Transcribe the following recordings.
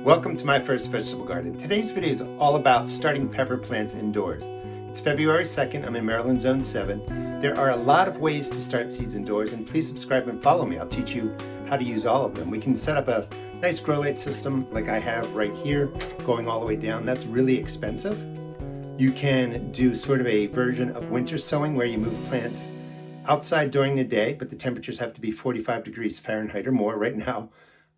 Welcome to my first vegetable garden. Today's video is all about starting pepper plants indoors. It's February 2nd, I'm in Maryland Zone 7. There are a lot of ways to start seeds indoors, and please subscribe and follow me. I'll teach you how to use all of them. We can set up a nice grow light system like I have right here, going all the way down. That's really expensive. You can do sort of a version of winter sowing where you move plants outside during the day, but the temperatures have to be 45 degrees Fahrenheit or more. Right now,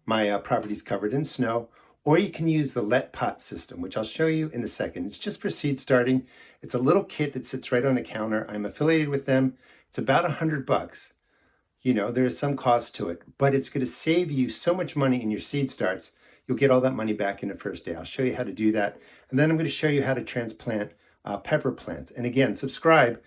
my property's covered in snow. Or you can use the LetPot system, which I'll show you in a second. It's just for seed starting. It's a little kit that sits right on the counter. I'm affiliated with them. It's about $100. You know, there's some cost to it, but it's going to save you so much money in your seed starts. You'll get all that money back in the first day. I'll show you how to do that. And then I'm going to show you how to transplant pepper plants. And again, subscribe.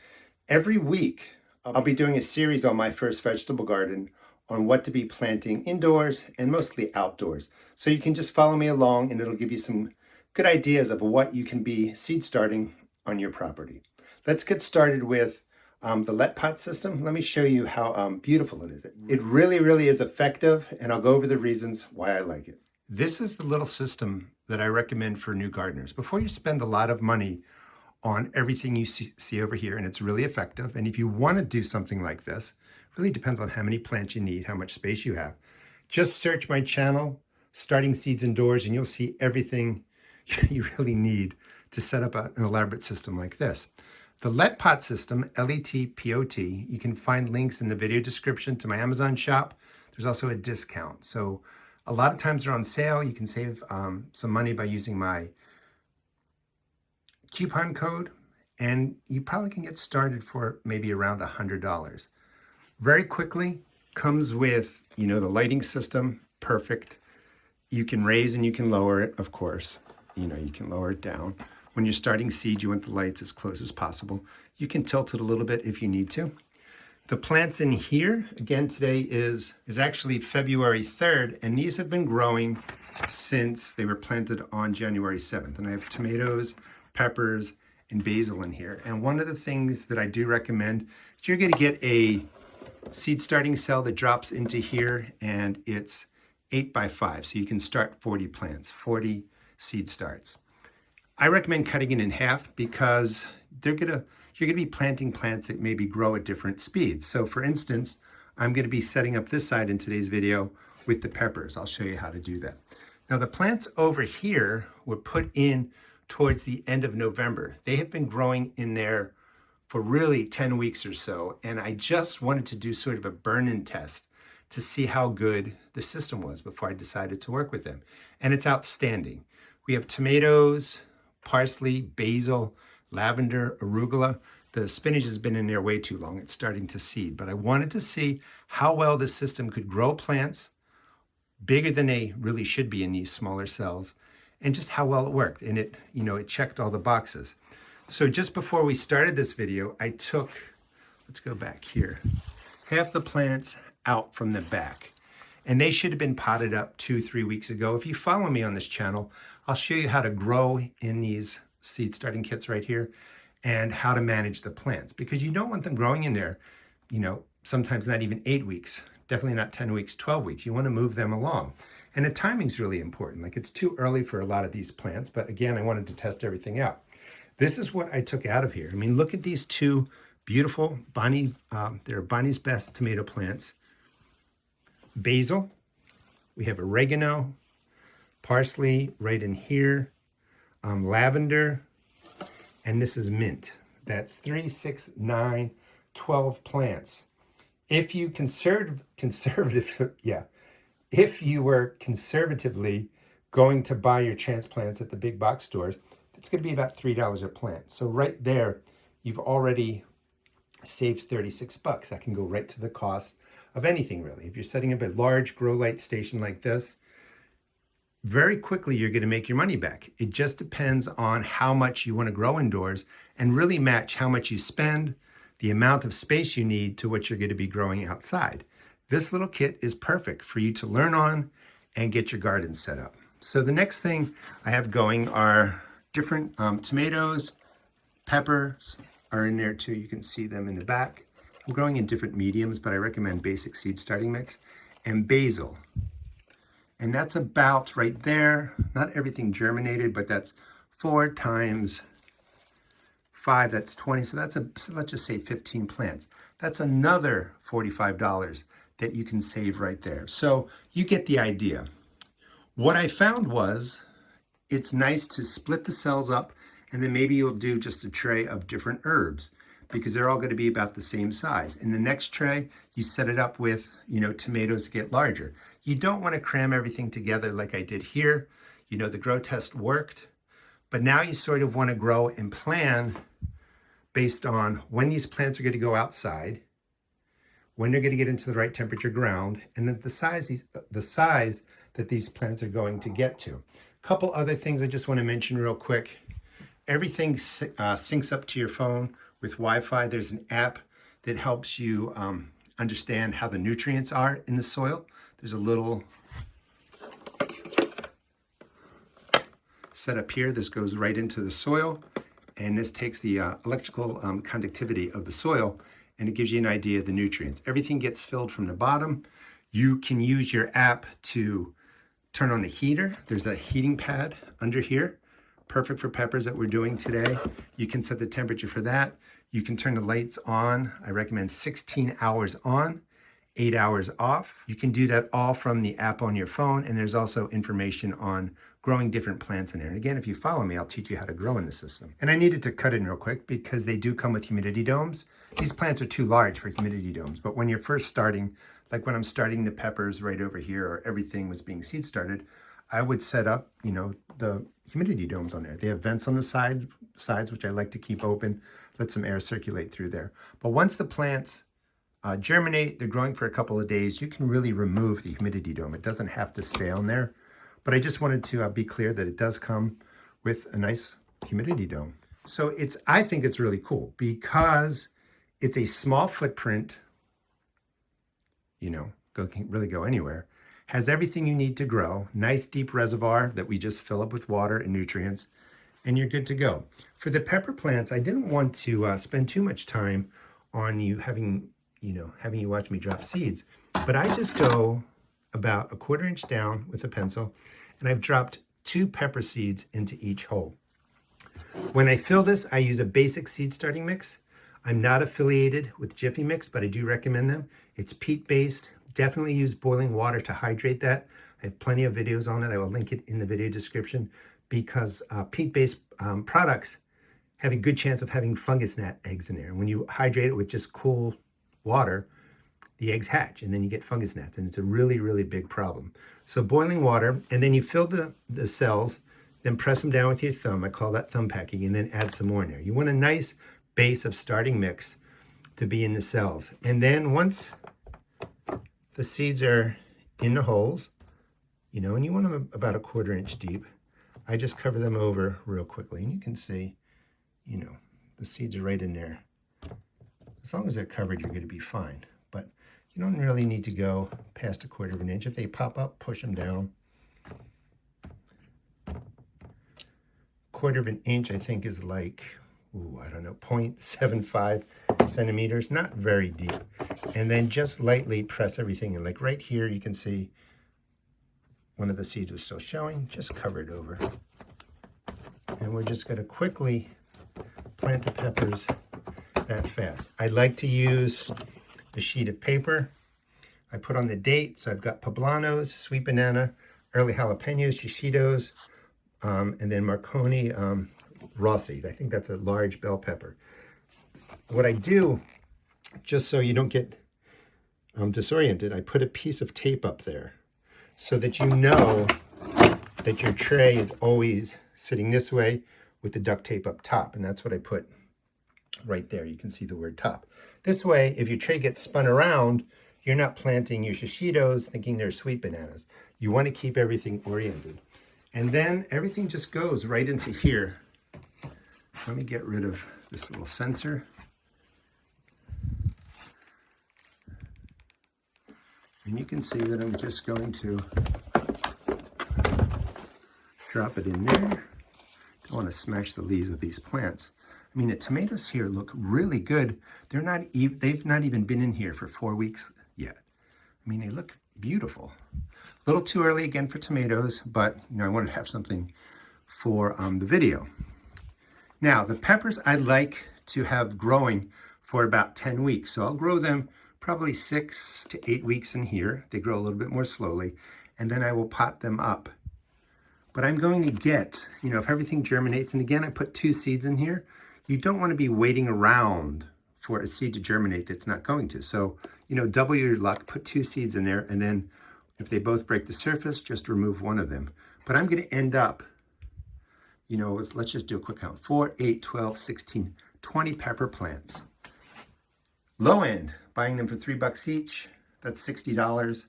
Every week, I'll be doing a series on my first vegetable garden on what to be planting indoors and mostly outdoors. So you can just follow me along and it'll give you some good ideas of what you can be seed starting on your property. Let's get started with the LetPot system. Let me show you how beautiful it is. It really is effective, and I'll go over the reasons why I like it. This is the little system that I recommend for new gardeners. Before you spend a lot of money on everything you see over here, and it's really effective. And if you want to do something like this, it really depends on how many plants you need, how much space you have. Just search my channel, Starting Seeds Indoors, and you'll see everything you really need to set up an elaborate system like this. The LetPot system, L-E-T-P-O-T, you can find links in the video description to my Amazon shop. There's also a discount. So a lot of times they're on sale. You can save some money by using my coupon code, and you probably can get started for maybe around $100. Very quickly, comes with, you know, the lighting system, perfect. You can raise and you can lower it, of course. You know, you can lower it down. When you're starting seed, you want the lights as close as possible. You can tilt it a little bit if you need to. The plants in here, again, today is actually February 3rd, and these have been growing since they were planted on January 7th. And I have tomatoes, peppers, and basil in here. And one of the things that I do recommend is you're gonna get a seed starting cell that drops into here, and it's 8x5. So you can start 40 plants, 40 seed starts. I recommend cutting it in half because you're gonna be planting plants that maybe grow at different speeds. So for instance, I'm gonna be setting up this side in today's video with the peppers. I'll show you how to do that. Now the plants over here were put in towards the end of November. They have been growing in there for really 10 weeks or so. And I just wanted to do sort of a burn-in test to see how good the system was before I decided to work with them. And it's outstanding. We have tomatoes, parsley, basil, lavender, arugula. The spinach has been in there way too long. It's starting to seed, but I wanted to see how well this system could grow plants bigger than they really should be in these smaller cells, and just how well it worked. And it, you know, it checked all the boxes. So just before we started this video, I took, let's go back here, half the plants out from the back. And they should have been potted up 2-3 weeks ago. If you follow me on this channel, I'll show you how to grow in these seed starting kits right here and how to manage the plants, because you don't want them growing in there, you know, sometimes not even 8 weeks, definitely not 10 weeks, 12 weeks. You want to move them along. And the timing's really important. Like, it's too early for a lot of these plants, but again, I wanted to test everything out. This is what I took out of here. I mean, look at these two beautiful they're Bonnie's Best tomato plants. Basil, we have oregano, parsley right in here, lavender, and this is mint. That's 3, 6, 9, 12 plants. If you if you were conservatively going to buy your transplants at the big box stores, it's going to be about $3 a plant. So right there, you've already saved $36. That can go right to the cost of anything, really. If you're setting up a large grow light station like this, very quickly you're going to make your money back. It just depends on how much you want to grow indoors and really match how much you spend, the amount of space you need to what you're going to be growing outside. This little kit is perfect for you to learn on and get your garden set up. So the next thing I have going are different tomatoes, peppers are in there too. You can see them in the back. I'm growing in different mediums, but I recommend basic seed starting mix, and basil. And that's about right there. Not everything germinated, but that's 4 times 5, that's 20. So that's so let's just say 15 plants. That's another $45 that you can save right there. So you get the idea. What I found was it's nice to split the cells up, and then maybe you'll do just a tray of different herbs because they're all going to be about the same size. In the next tray, you set it up with, tomatoes to get larger. You don't want to cram everything together like I did here. The grow test worked, but now you sort of want to grow and plan based on when these plants are going to go outside, when they're going to get into the right temperature ground, and then the size that these plants are going to get to. A couple other things I just want to mention real quick. Everything syncs up to your phone with Wi-Fi. There's an app that helps you understand how the nutrients are in the soil. There's a little setup here. This goes right into the soil, and this takes the electrical conductivity of the soil, and it gives you an idea of the nutrients. Everything gets filled from the bottom. You can use your app to turn on the heater. There's a heating pad under here, perfect for peppers that we're doing today. You can set the temperature for that. You can turn the lights on. I recommend 16 hours on, 8 hours off. You can do that all from the app on your phone, and there's also information on growing different plants in there. And again, if you follow me, I'll teach you how to grow in the system. And I needed to cut in real quick because they do come with humidity domes. These plants are too large for humidity domes, but when you're first starting, like when I'm starting the peppers right over here, or everything was being seed started, I would set up, the humidity domes on there. They have vents on the sides, which I like to keep open, let some air circulate through there. But once the plants germinate, they're growing for a couple of days, you can really remove the humidity dome. It doesn't have to stay on there. But I just wanted to be clear that it does come with a nice humidity dome. So I think it's really cool because it's a small footprint, can really go anywhere, has everything you need to grow, nice deep reservoir that we just fill up with water and nutrients, and you're good to go. For the pepper plants, I didn't want to spend too much time on having you watch me drop seeds, but I just go about a 1/4 inch down with a pencil, and I've dropped 2 pepper seeds into each hole. When I fill this, I use a basic seed starting mix. I'm not affiliated with Jiffy Mix, but I do recommend them. It's peat-based. Definitely use boiling water to hydrate that. I have plenty of videos on it. I will link it in the video description because peat-based products have a good chance of having fungus gnat eggs in there. And when you hydrate it with just cool water, the eggs hatch and then you get fungus gnats, and it's a really, really big problem. So boiling water, and then you fill the cells, then press them down with your thumb. I call that thumb packing, and then add some more in there. You want a nice base of starting mix to be in the cells. And then once the seeds are in the holes, and you want them about a 1/4 inch deep, I just cover them over real quickly. And you can see, the seeds are right in there. As long as they're covered, you're going to be fine. But you don't really need to go past a 1/4 inch. If they pop up, push them down. 1/4 inch, I think, is like, I don't know, 0.75 centimeters, not very deep. And then just lightly press everything in. Like right here, you can see one of the seeds was still showing. Just cover it over. And we're just going to quickly plant the peppers that fast. I like to use a sheet of paper. I put on the date, so I've got poblanos, sweet banana, early jalapenos, shishitos, and then Marconi raw seed. I think that's a large bell pepper. What I do, just so you don't get disoriented, I put a piece of tape up there so that you know that your tray is always sitting this way with the duct tape up top, and that's what I put right there. You can see the word top. This way, if your tray gets spun around, you're not planting your shishitos thinking they're sweet bananas. You want to keep everything oriented. And then everything just goes right into here. Let me get rid of this little sensor. And you can see that I'm just going to drop it in there. Don't want to smash the leaves of these plants. I mean, the tomatoes here look really good. They've not even been in here for 4 weeks yet. I mean, they look beautiful. A little too early again for tomatoes, but I wanted to have something for the video. Now, the peppers I like to have growing for about 10 weeks. So I'll grow them probably 6 to 8 weeks in here. They grow a little bit more slowly, and then I will pot them up. But I'm going to get, if everything germinates, and again, I put 2 seeds in here, you don't want to be waiting around for a seed to germinate that's not going to. So, double your luck, put 2 seeds in there, and then if they both break the surface, just remove one of them. But I'm going to end up, with, let's just do a quick count, 4, 8, 12, 16, 20 pepper plants. Low end, buying them for $3 each, that's $60.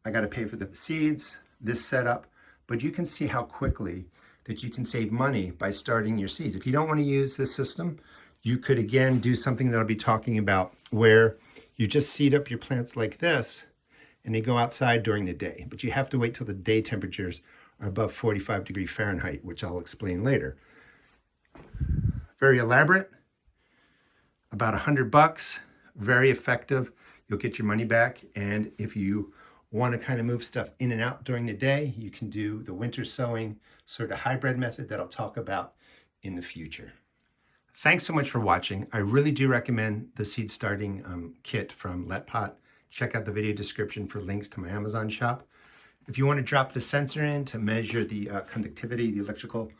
I got to pay for the seeds, this setup, but you can see how quickly that you can save money by starting your seeds. If you don't want to use this system, you could again do something that I'll be talking about where you just seed up your plants like this and they go outside during the day, but you have to wait till the day temperatures are above 45 degrees Fahrenheit, which I'll explain later. Very elaborate, about $100, very effective. You'll get your money back. And if you want to kind of move stuff in and out during the day, you can do the winter sowing sort of hybrid method that I'll talk about in the future. Thanks so much for watching. I really do recommend the seed starting kit from LetPot. Check out the video description for links to my Amazon shop. If you want to drop the sensor in to measure the conductivity, the electrical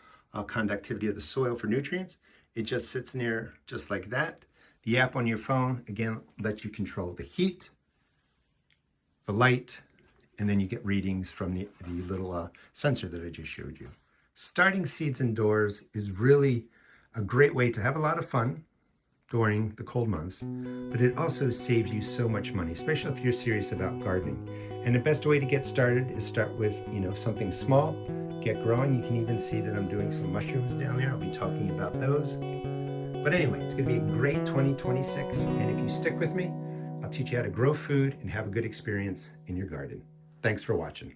conductivity of the soil for nutrients, it just sits in there just like that. The app on your phone, again, lets you control the heat, the light, and then you get readings from the little sensor that I just showed you. Starting seeds indoors is really a great way to have a lot of fun during the cold months, but it also saves you so much money, especially if you're serious about gardening. And the best way to get started is start with, something small, get growing. You can even see that I'm doing some mushrooms down there. I'll be talking about those. But anyway, it's going to be a great 2026. And if you stick with me, I'll teach you how to grow food and have a good experience in your garden. Thanks for watching.